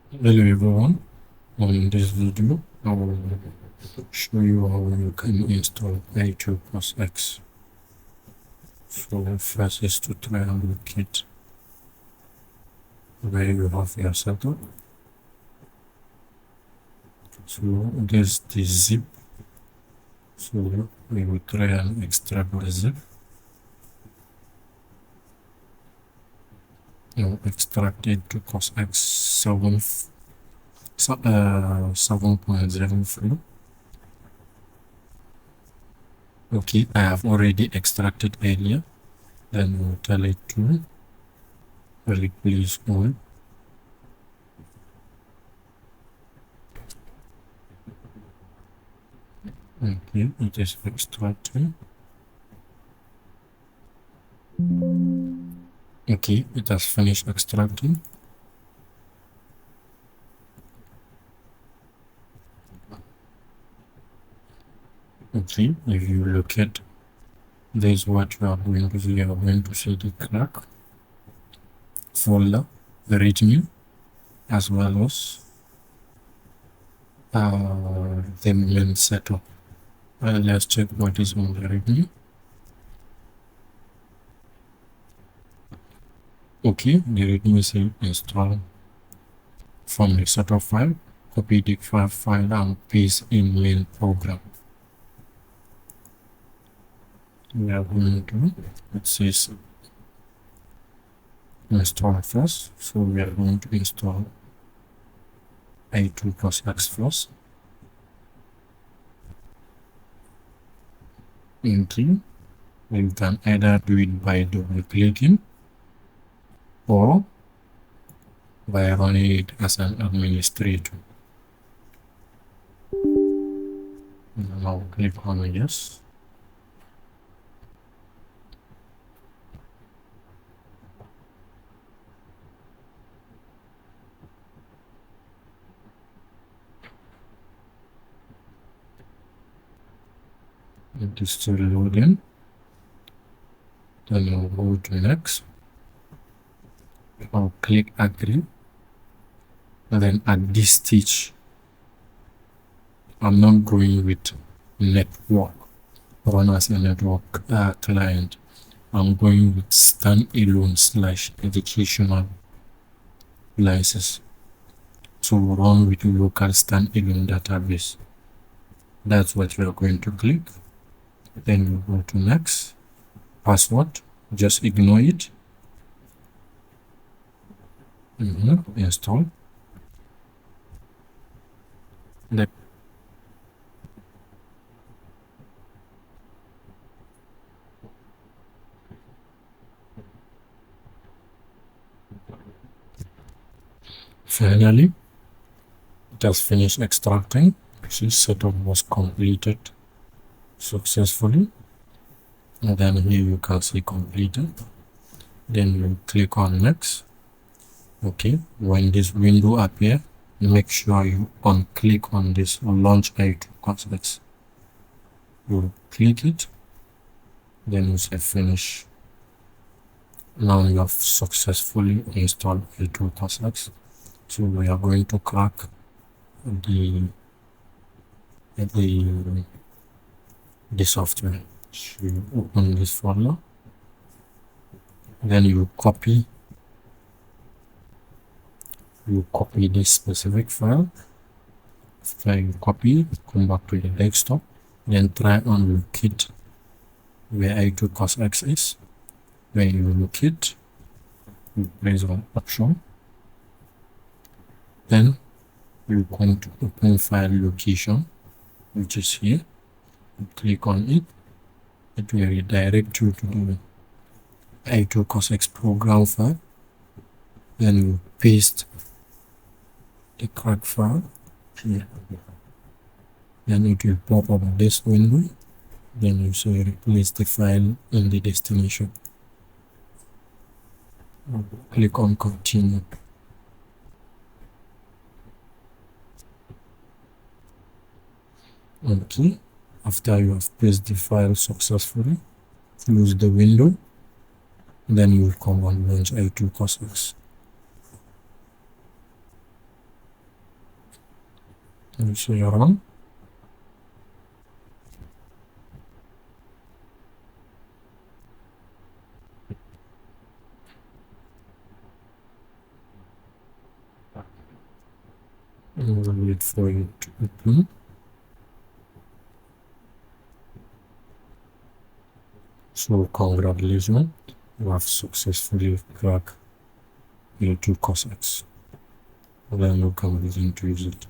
Hello everyone, on this video I will show you how you can install ITwo CostX. So first is to try and locate where you have your setup. So there's the zip, so we will try and extract the zip. Now extract it to CostX 7.03. Okay, I have already extracted earlier. Then we'll tell it to replace all. Okay, it is extracting. Okay, it has finished extracting. Okay, if you look at this, what you are going to see, you are going to see the crack folder, the readme, as well as the main setup. Let's check what is on the readme. Okay, the readme is installed from the setup file. Copy the file and paste in main program. We are going to, it says install first, so we are going to install ITwo CostX first. Okay, you can either do it by double clicking or by running it as an administrator. Now click on yes. It is still loading. Then I'll go to next. I'll click agree. And then at this stage, I'm not going with network, run as a network client. I'm going with standalone/educational license to run with local standalone database. That's what we are going to click. Then you go to next. Password, just ignore it. Install. Finally, it has finished extracting. See, setup was completed successfully. And then here you can see completed. Then you click on next. Okay, when this window appear, make sure you click on this launch ITwo CostX. You click it, then you say finish. Now you have successfully installed ITwo CostX. So we are going to crack the software. So you open this folder, then you copy this specific file. After you copy, come back to the desktop, then try and locate where ITwo CostX is. When you locate, you press on option, then you come to open file location, which is here. You click on it. It will redirect you to the ITwo CostX program file. Then you paste the crack file here. Then it will pop up this window. Then you say replace the file in the destination. Click on continue. Okay, after you have placed the file successfully, close the window. Then you will come on launch ITwo CostX. You see your run. And we'll wait for it to open. So congratulations, you have successfully cracked ITwo CostX. Then you can begin to use it.